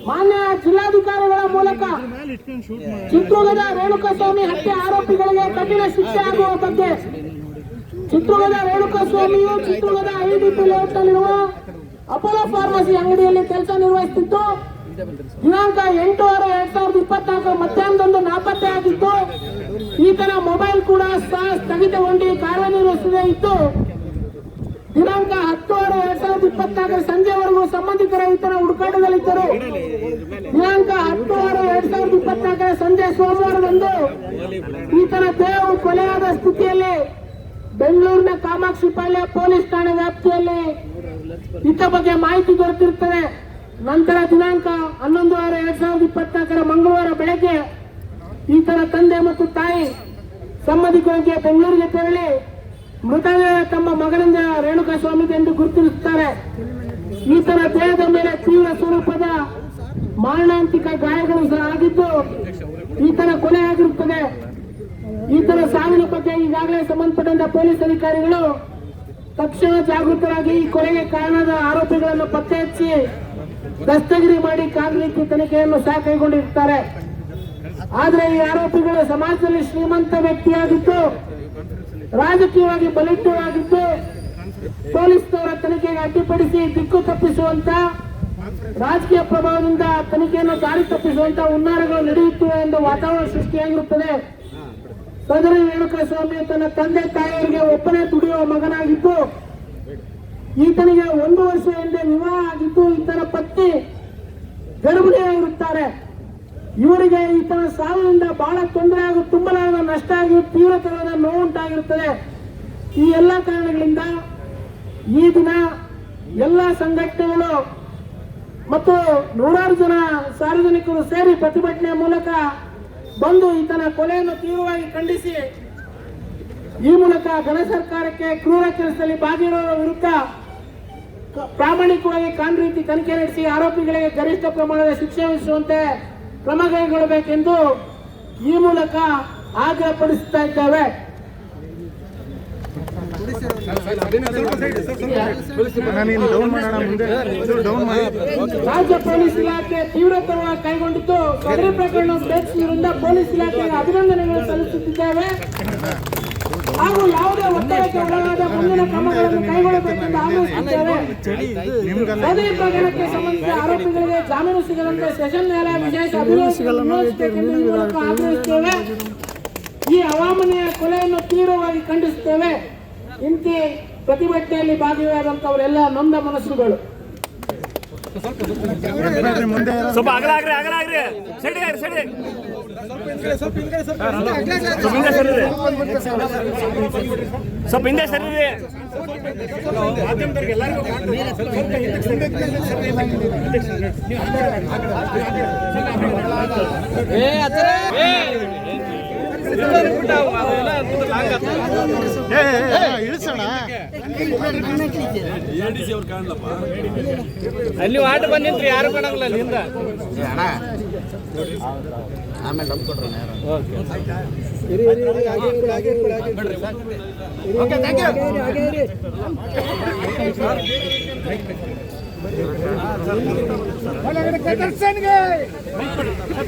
ಮಾನ್ಯ ಜಿಲ್ಲಾಧಿಕಾರಿಗಳ ಮೂಲಕ ಚಿತ್ರದುರ್ಗದ ರೇಣುಕಾಸ್ವಾಮಿ ಹತ್ಯೆ ಆರೋಪಿಗಳಿಗೆ ಕಠಿಣ ಶಿಕ್ಷೆ ಆಗುವ ಬಗ್ಗೆ ಚಿತ್ರದುರ್ಗದ ರೇಣುಕಾಸ್ವಾಮಿಯು ಚಿತ್ರದುರ್ಗದ ಐಡಿಪಿ ಲೇಔಟ್ನಲ್ಲಿರುವ ಅಪೋಲೋ ಫಾರ್ಮಸಿ ಅಂಗಡಿಯಲ್ಲಿ ಕೆಲಸ ನಿರ್ವಹಿಸುತ್ತಿದ್ದು ದಿನಾಂಕ 8/6/2024 ಮಧ್ಯಾಹ್ನದಂದು ನಾಪತ್ತೆ ಆಗಿದ್ದು ಈತನ ಮೊಬೈಲ್ ಕೂಡ ಸ್ಥಗಿತಗೊಂಡು ಕಾರ್ಯನಿರ್ವಹಿಸದೇ ಇದ್ದು ದಿನಾಂಕ 10/6/2024 ಸಂಜೆವರೆಗೂ ಸಂಬಂಧಿಕರ ಈತನ ಹುಡುಕಾಟದಲ್ಲಿದ್ದರು. ದಿನಾಂಕ 10/6/2024 ಸಂಜೆ ಸೋಮವಾರದಂದು ಈತನ ದೇಹವು ಕೊಲೆಯಾದ ಸ್ಥಿತಿಯಲ್ಲಿ ಬೆಂಗಳೂರಿನ ಕಾಮಾಕ್ಷಿಪಾಳ್ಯ ಪೊಲೀಸ್ ಠಾಣೆ ವ್ಯಾಪ್ತಿಯಲ್ಲಿ ಈತ ಬಗ್ಗೆ ಮಾಹಿತಿ ದೊರೆತಿರುತ್ತದೆ. ನಂತರ ದಿನಾಂಕ 11/6/2024 ಮಂಗಳವಾರ ಬೆಳಗ್ಗೆ ಈತನ ತಂದೆ ಮತ್ತು ತಾಯಿ ಸಂಬಂಧಿಕರಿಗೆ ಬೆಂಗಳೂರಿಗೆ ತೆರಳಿ ಮೃತದೇಹ ತಮ್ಮ ಮಗನಿಂದ ರೇಣುಕಾಸ್ವಾಮಿ ಎಂದು ಗುರುತಿಸುತ್ತಾರೆ. ಈತನ ದೇಹದ ಮೇಲೆ ತೀವ್ರ ಸ್ವರೂಪದ ಮಾರಣಾಂತಿಕ ಗಾಯಗಳು ಸಹ ಆಗಿದ್ದು ಈತನ ಕೊಲೆಯಾಗಿರುತ್ತದೆ. ಈತನ ಸಾವಿನ ಬಗ್ಗೆ ಈಗಾಗಲೇ ಸಂಬಂಧಪಟ್ಟಂತ ಪೊಲೀಸ್ ಅಧಿಕಾರಿಗಳು ತಕ್ಷಣ ಜಾಗೃತರಾಗಿ ಈ ಕೊಲೆಗೆ ಕಾರಣದ ಆರೋಪಿಗಳನ್ನು ಪತ್ತೆ ಹಚ್ಚಿ ದಸ್ತಗಿರಿ ಮಾಡಿ ಕಾನೂನು ತನಿಖೆಯನ್ನು ಸಹ ಕೈಗೊಂಡಿರುತ್ತಾರೆ. ಆದರೆ ಈ ಆರೋಪಿಗಳು ಸಮಾಜದಲ್ಲಿ ಶ್ರೀಮಂತ ವ್ಯಕ್ತಿಯಾಗಿದ್ದು ರಾಜಕೀಯವಾಗಿ ಬಲಿಷ್ಠವಾಗಿದ್ದು ಪೊಲೀಸ್ನವರ ತನಿಖೆಗೆ ಅಡ್ಡಿಪಡಿಸಿ ದಿಕ್ಕು ತಪ್ಪಿಸುವಂತ ರಾಜಕೀಯ ಪ್ರಭಾವದಿಂದ ತನಿಖೆಯನ್ನು ದಾರಿ ತಪ್ಪಿಸುವಂತ ಹುನ್ನಾರಗಳು ನಡೆಯುತ್ತಿವೆ ಎಂದು ವಾತಾವರಣ ಸೃಷ್ಟಿಯಾಗಿರುತ್ತದೆ. ಸದರಿ ರೇಣುಕಾಸ್ವಾಮಿ ತನ್ನ ತಂದೆ ತಾಯಿಯವರಿಗೆ ಒಬ್ಬನೇ ದುಡಿಯುವ ಮಗನಾಗಿದ್ದು ಈತನಿಗೆ 1 ವರ್ಷ ಹಿಂದೆ ವಿವಾಹ ಆಗಿದ್ದು ಈತನ ಪತ್ನಿ ಗರ್ಭಿಣಿಯಾಗಿರುತ್ತಾರೆ. ಇವರಿಗೆ ಈತನ ಸಾವಿನಿಂದ ಬಹಳ ತೊಂದರೆ ಹಾಗೂ ತುಂಬಲಾರದ ನಷ್ಟ ಆಗಿ ತೀವ್ರತರವಾದ ನೋವುಂಟಾಗಿರುತ್ತದೆ. ಈ ಎಲ್ಲ ಕಾರಣಗಳಿಂದ ಈ ದಿನ ಎಲ್ಲ ಸಂಘಟನೆಗಳು ಮತ್ತು ನೂರಾರು ಜನ ಸಾರ್ವಜನಿಕರು ಸೇರಿ ಪ್ರತಿಭಟನೆ ಮೂಲಕ ಬಂದು ಈತನ ಕೊಲೆಯನ್ನು ತೀವ್ರವಾಗಿ ಖಂಡಿಸಿ ಈ ಮೂಲಕ ಘನ ಸರ್ಕಾರಕ್ಕೆ ಕ್ರೂರ ಕೆಲಸದಲ್ಲಿ ಭಾಗಿಯಾದವರ ವಿರುದ್ಧ ಪ್ರಾಮಾಣಿಕವಾಗಿ ಕಾನೂನು ರೀತಿ ತನಿಖೆ ನಡೆಸಿ ಆರೋಪಿಗಳಿಗೆ ಗರಿಷ್ಠ ಪ್ರಮಾಣದ ಶಿಕ್ಷೆ ವಿಧಿಸುವಂತೆ ಕ್ರಮ ಕೈಗೊಳ್ಳಬೇಕೆಂದು ಈ ಮೂಲಕ ಆಗ್ರಹಪಡಿಸುತ್ತಾ ಇದ್ದೇವೆ. ರಾಜ್ಯ ಪೊಲೀಸ್ ಇಲಾಖೆ ತೀವ್ರತರವಾಗಿ ಕೈಗೊಂಡಿದ್ದು ಸದರಿ ಪ್ರಕರಣ ಬೇಕಿಸಿರುವುದರಿಂದ ಪೊಲೀಸ್ ಇಲಾಖೆಗೆ ಅಭಿನಂದನೆಗಳು ಸಲ್ಲಿಸುತ್ತಿದ್ದೇವೆ ಹಾಗೂ ಯಾವುದೇ ಒತ್ತಡಕ್ಕೆ ಒಳಗಾದ ಮುಂದಿನ ಕ್ರಮಗಳನ್ನು ಕೈಗೊಳ್ಳಬೇಕೆಂದು ಆಗ್ರಹಿಸುತ್ತೇವೆ. ಸದರಿ ಪ್ರಕರಣಕ್ಕೆ ಸಂಬಂಧಿಸಿದ ಆರೋಪಿಗಳಿಗೆ ಜಾಮೀನು ಸಿಗದಂತೆ ಸೆಷನ್ ನ್ಯಾಯಾಲಯ ವಿಶೇಷ ಅಭಿನಯಿಸಬೇಕೆಂದು ಈ ಮೂಲಕ ಆಗ್ರಹಿಸುತ್ತೇವೆ. ಈ ಅವಾಮನೀಯ ಕೊಲೆಯನ್ನು ತೀವ್ರವಾಗಿ ಖಂಡಿಸುತ್ತೇವೆ. ಇಂತಿ ಪ್ರತಿಭಟನೆಯಲ್ಲಿ ಭಾಗಿಯಾದಂತವರೆಲ್ಲ ನೊಂದ ಮನಸ್ಸುಗಳು. ಸ್ವಲ್ಪ ಹಿಂದೆ ಸರಿ ಇಳಿಸೋಣ ಅಲ್ಲಿ ಆಟ ಬಂದಿನ್ರಿ ಯಾರು ಕಾಣಂಗಿಲ್ಲ ಅಲ್ಲಿಂದ ಆಮೇಲೆ ನಮ್ ಕೊಡ್ರಿ